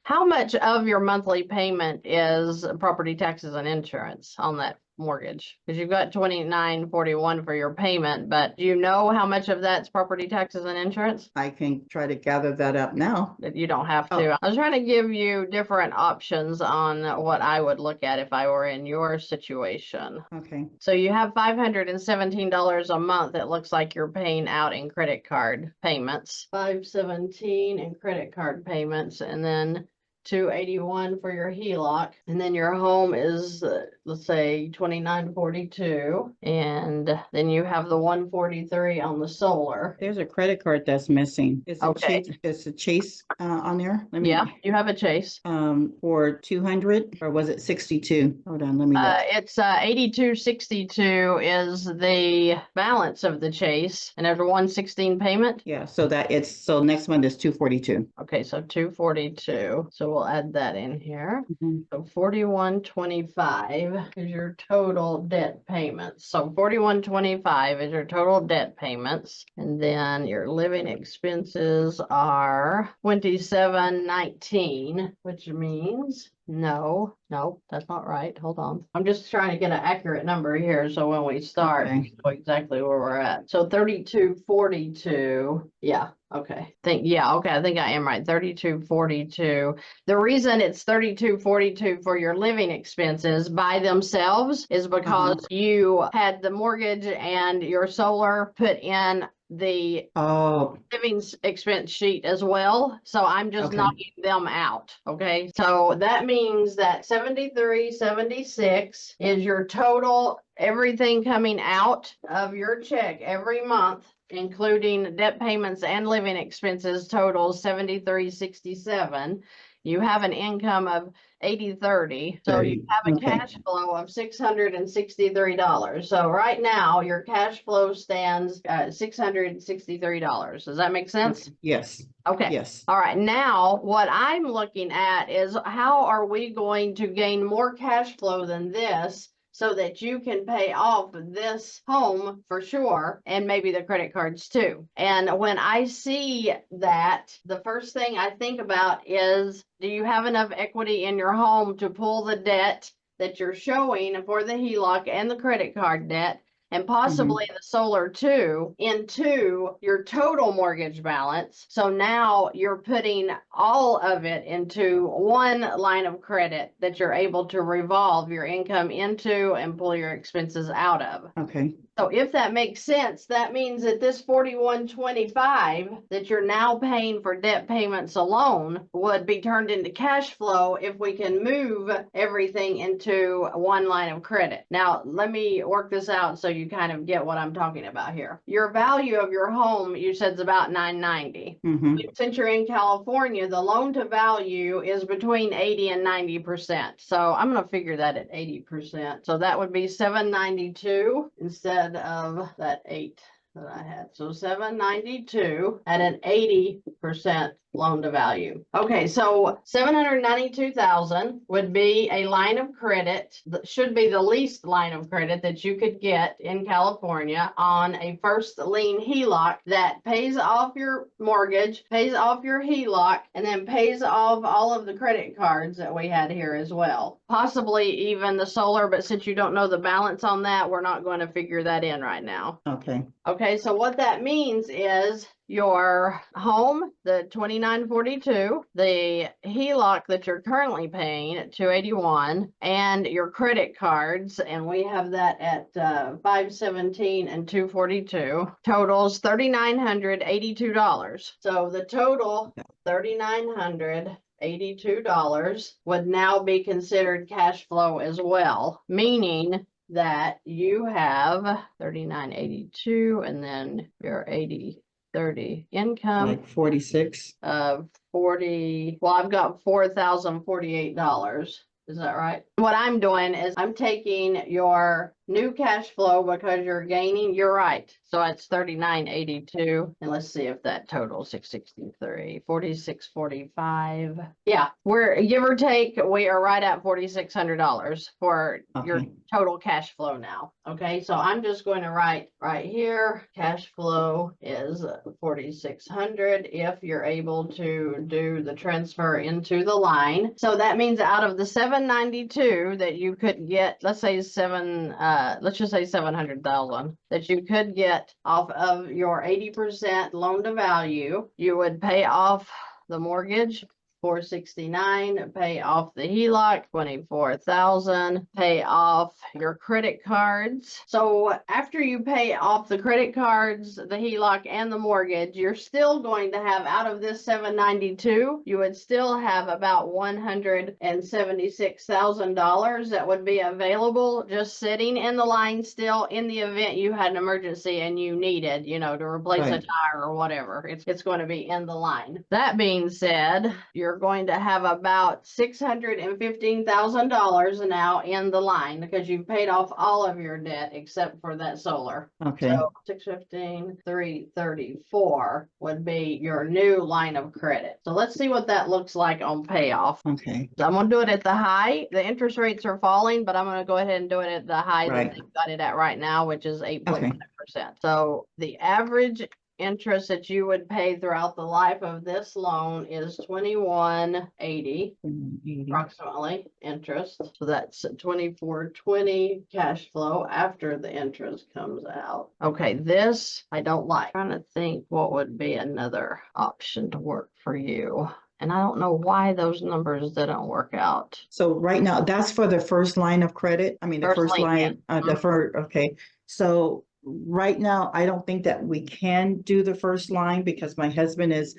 How much of your monthly payment is property taxes and insurance on that mortgage? Because you've got 2941 for your payment, but do you know how much of that's property taxes and insurance? I can try to gather that up now. That you don't have Oh. to. I was trying to give you different options on what I would look at if I were in your situation. Okay, So you have $517 a month. It looks like you're paying out in credit card payments. 517 in credit card payments, and then 281 for your HELOC, and then your home is let's say 2942, and then you have the 143 on the solar. there's a credit card that's missing. Is Okay. a Chase on there? Let me. Yeah, you have a Chase. For 200, or was it 62? Hold on, let me look. It's 8262 is the balance of the Chase, and there's a 116 payment. Yeah, so next month is 242. Okay, so 242. So we'll add that in here. So 4125 is your total debt payments. So 4125 is your total debt payments. And then your living expenses are 2719, which means no, that's not right. Hold on. I'm just trying to get an accurate number here. So when we start, Okay. we know exactly where we're at. So 3242. Yeah. Okay. I think I am right. 3242. The reason it's 3242 for your living expenses by themselves is because you had the mortgage and your solar put in the living expense sheet as well. So I'm just Okay. knocking them out. Okay. So that means that 7376 is your total, everything coming out of your check every month, including debt payments and living expenses, totals 7367. You have an income of 8030. So you have a Okay. cash flow of $663. So right now your cash flow stands at $663. Does that make sense? Yes, Okay. yes. All right. Now what I'm looking at is how are we going to gain more cash flow than this, so that you can pay off this home for sure, and maybe the credit cards too. And when I see that, the first thing I think about is, do you have enough equity in your home to pull the debt that you're showing for the HELOC and the credit card debt, and possibly the solar too, into your total mortgage balance? So now you're putting all of it into one line of credit that you're able to revolve your income into and pull your expenses out of. Okay, So if that makes sense, that means that this 4125 that you're now paying for debt payments alone would be turned into cash flow if we can move everything into one line of credit. Now, let me work this out so you kind of get what I'm talking about here. Your value of your home, you said, is about $990. Since you're in California, the loan to value is between 80 and 90%. So I'm going to figure that at 80%. So that would be $792 instead of that 8 that I had. So $792 at an 80% loan to value. Okay, so $792,000 would be a line of credit that should be the least line of credit that you could get in California on a first lien HELOC that pays off your mortgage, pays off your HELOC, and then pays off all of the credit cards that we had here as well. Possibly even the solar, but since you don't know the balance on that, we're not going to figure that in right now. okay, Okay, so what that means is your home, the 2942, the HELOC that you're currently paying at 281, and your credit cards, and we have that at 517 and 242, totals $3,982. So the total $3,982 would now be considered cash flow as well, meaning that you have 3982 and then your 8030 income like 46. of 40. Well, I've got $4,048. Is that right? What I'm doing is I'm taking your new cash flow because you're gaining, you're right. So it's 3982. And let's see if that totals 663, 4645. Yeah, we're give or take, we are right at $4,600 for your Okay. total cash flow now. Okay, so I'm just going to write right here, cash flow is 4,600 if you're able to do the transfer into the line. So that means out of the 792 that you could get, let's say let's just say 700,000 that you could get off of your 80% loan to value, you would pay off the mortgage, 469, pay off the HELOC, 24,000, pay off your credit cards. So after you pay off the credit cards, the HELOC and the mortgage, you're still going to have out of this 792, you would still have about $176,000 that would be available just sitting in the line still in the event you had an emergency and you needed, to replace a Right. tire or whatever. It's going to be in the line. That being said, you're going to have about $615,000 now in the line because you've paid off all of your debt except for that solar. Okay. So 615, 334 would be your new line of credit. So let's see what that looks like on payoff. Okay. So I'm gonna do it at the high. The interest rates are falling, but I'm gonna go ahead and do it at the high Right. that they've got it at right now, which is 8.5%. So the average interest that you would pay throughout the life of this loan is 2180 approximately interest. So that's 2420 cash flow after the interest comes out. Okay, this I don't like. Trying to think what would be another option to work for you. And I don't know why those numbers didn't work out. So right now, that's for the first line of credit. I mean, the First first line, line, the first, okay. So right now, I don't think that we can do the first line because my husband is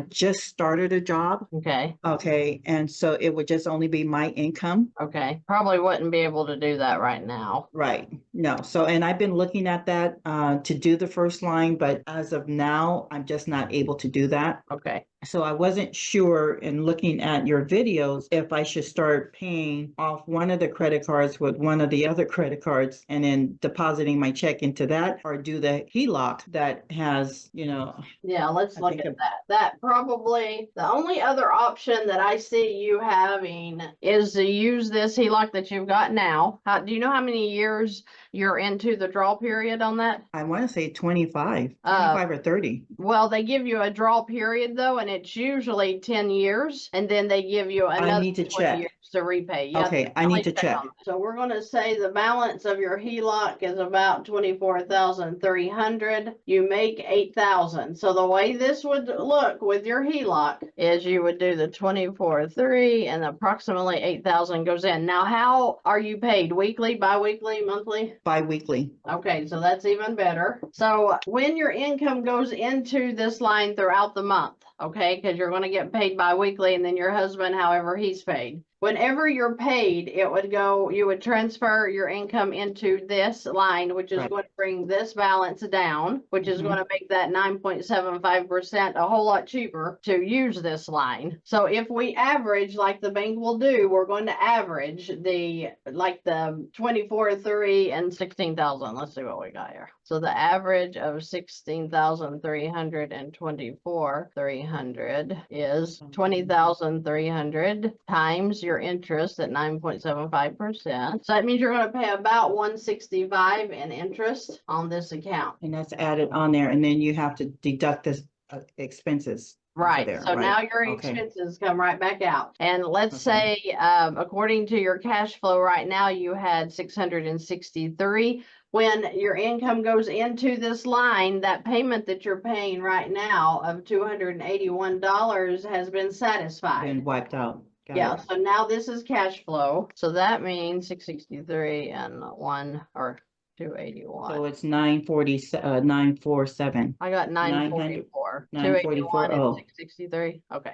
just started a job. Okay, Okay, and so it would just only be my income. okay. Probably wouldn't be able to do that right now. Right. No. So, and I've been looking at that to do the first line, but as of now, I'm just not able to do that. Okay. So I wasn't sure in looking at your videos if I should start paying off one of the credit cards with one of the other credit cards and then depositing my check into that, or do the HELOC that has, Yeah, let's I look think at it- that. That probably, the only other option that I see you having is to use this HELOC that you've got now. Do you know how many years you're into the draw period on that? I want to say 25 or 30. Well, they give you a draw period though, and it's usually 10 years, and then they give you another need to 20 check. years to repay. You have Okay, I need to check. on that. So we're gonna say the balance of your HELOC is about 24,300. You make 8,000. So the way this would look with your HELOC is you would do the 24,300 and approximately 8,000 goes in. Now, how are you paid? Weekly, bi-weekly, monthly? Bi-weekly. Okay, so that's even better. So when your income goes into this line throughout the month, okay, because you're going to get paid bi-weekly and then your husband, however he's paid. Whenever you're paid, you would transfer your income into this line, which is Right. going to bring this balance down, which is going to make that 9.75% a whole lot cheaper to use this line. So if we average, like the bank will do, we're going to average the 24,300 and 16,000. Let's see what we got here. So the average of 16,300 and 24,300 is 20,300 times your interest at 9.75%. So that means you're going to pay about 165 in interest on this account. And that's added on there. And then you have to deduct the expenses. Right. there, So right? now your Okay. expenses come right back out. And let's Okay. say, according to your cash flow right now, you had 663. When your income goes into this line, that payment that you're paying right now of $281 has been satisfied. Been wiped out. Got Yeah, it. so now this is cash flow. So that means 663 and 281. So it's 947. I got 944. 281 and 663. Okay.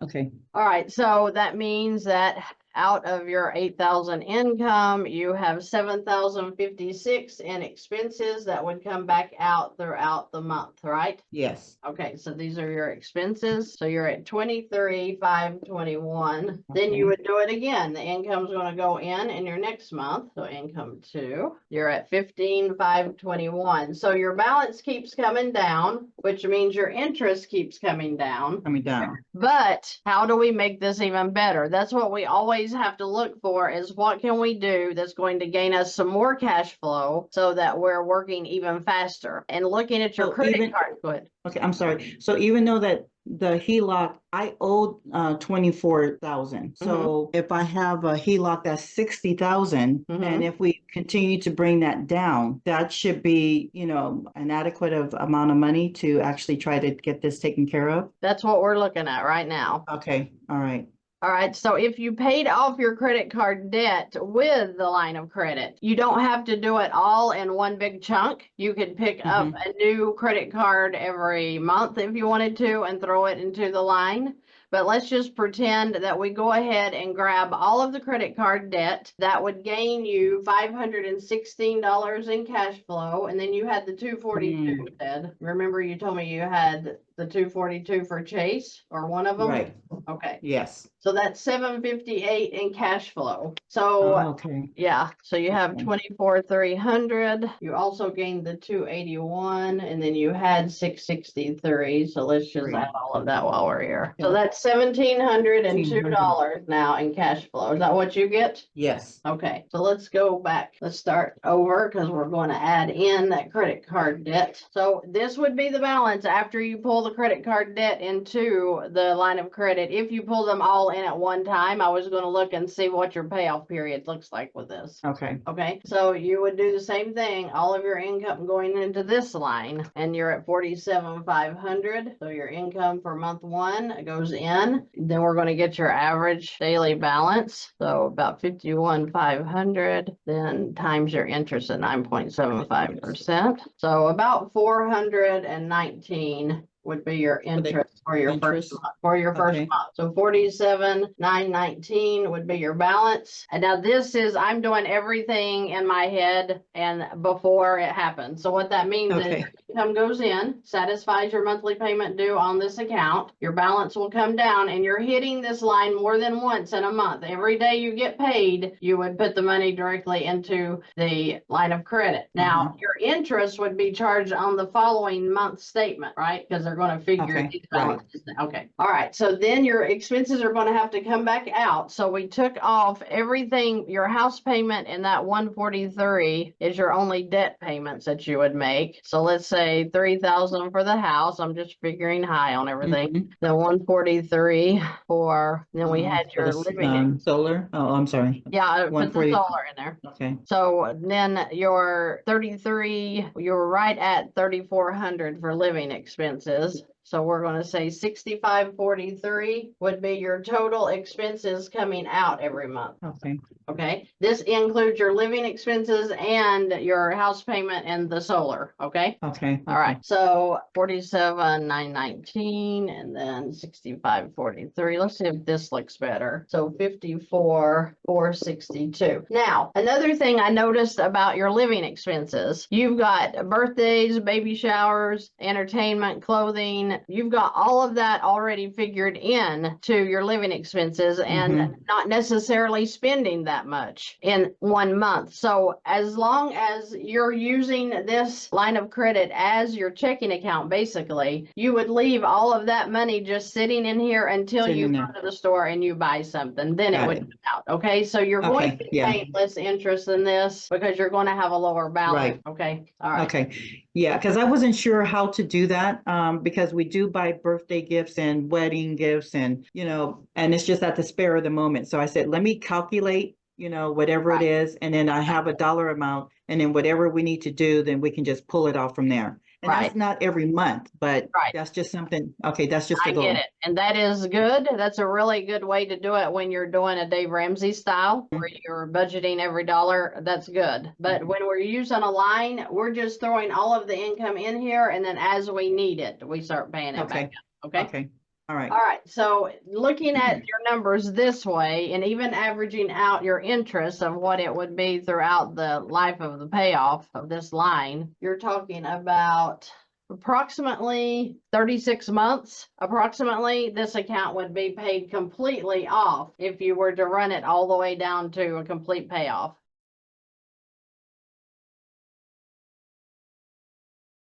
Okay. All right. So that means that out of your 8,000 income, you have 7,056 in expenses that would come back out throughout the month, right? Yes. Okay, so these are your expenses. So you're at 23,521. Then you Okay. would do it again. The income's gonna go in your next month. So income 2, you're at 15,521. So your balance keeps coming down, which means your interest keeps coming down. Coming down. But how do we make this even better? That's what we always have to look for, is what can we do that's going to gain us some more cash flow so that we're working even faster. And looking at your So credit even- card, go ahead. Okay, I'm sorry. So even though that the HELOC, I owed 24,000. So if I have a HELOC that's 60,000, Mhm. and if we continue to bring that down, that should be, you know, an adequate amount of money to actually try to get this taken care of. That's what we're looking at right now. Okay, all right. All right, so if you paid off your credit card debt with the line of credit, you don't have to do it all in one big chunk. You could pick up a new credit card every month if you wanted to and throw it into the line. But let's just pretend that we go ahead and grab all of the credit card debt. That would gain you $516 in cash flow. And then you had the 242, Ted. Remember you told me you had the 242 for Chase, or one of them? Right, Okay. yes. So that's 758 in cash flow. Oh, So okay. yeah, so you have Okay. 24,300. You also gained the 281, and then you had 663. So let's just Great. add all of that while we're here. So Yeah. that's $1,702 now in cash flow. Is that what you get? Yes. Okay, so let's go back. Let's start over because we're going to add in that credit card debt. So this would be the balance after you pull the credit card debt into the line of credit. If you pull them all in at one time, I was going to look and see what your payoff period looks like with this. Okay. Okay, so you would do the same thing, all of your income going into this line, and you're at 47,500. So your income for month 1 goes in. Then we're going to get your average daily balance. So about 51,500, then times your interest at 9.75%. So about 419 would be your interest for your interest? first month, for your first Okay. month. So 47,919 would be your balance. And now this is, I'm doing everything in my head and before it happens. So what that means is Okay. income goes in, satisfies your monthly payment due on this account. Your balance will come down, and you're hitting this line more than once in a month. Every day you get paid, you would put the money directly into the line of credit. Now, your interest would be charged on the following month statement, right? Because they're going to figure Okay, these right. balances. Okay. All right. So then your expenses are going to have to come back out. So we took off everything, your house payment, and that 143 is your only debt payments that you would make. So let's say 3,000 for the house. I'm just figuring high on everything. Mhm. The 143 for, then we had For your the living. solar. Oh, I'm sorry. Yeah, I put the 140. solar in there. Okay. So then your 33, you're right at 3,400 for living expenses. So we're going to say 6543 would be your total expenses coming out every month. Okay. Okay, this includes your living expenses and your house payment and the solar. Okay. Okay. All right, so 47,919 and then 6543. Let's see if this looks better. So 54,462. Now, another thing I noticed about your living expenses, you've got birthdays, baby showers, entertainment, clothing. You've got all of that already figured in to your living expenses and not necessarily spending that much in 1 month. So as long as you're using this line of credit as your checking account, basically, you would leave all of that money just sitting in here until Sitting you in go there. to the store and you buy something. Then it Got would it. come out. Okay, so you're going Okay, to be yeah. paying less interest than this because you're going to have a lower balance. Right. Okay, all right. Okay, yeah, because I wasn't sure how to do that, because we do buy birthday gifts and wedding gifts and, you know, and it's just at the spur of the moment. So I said, let me calculate, you know, whatever Right. it is, and then I have a dollar amount, and then whatever we need to do, then we can just pull it off from there. And Right. that's not every month, but Right. that's just something, okay, that's just I a goal. get it. And that is good. That's a really good way to do it when you're doing a Dave Ramsey style where you're budgeting every dollar. That's good. But when we're using a line, we're just throwing all of the income in here, and then as we need it, we start paying it Okay. back out. Okay. Okay, All right. All right, so looking at your numbers this way and even averaging out your interest of what it would be throughout the life of the payoff of this line, you're talking about approximately 36 months. Approximately, this account would be paid completely off if you were to run it all the way down to a complete payoff.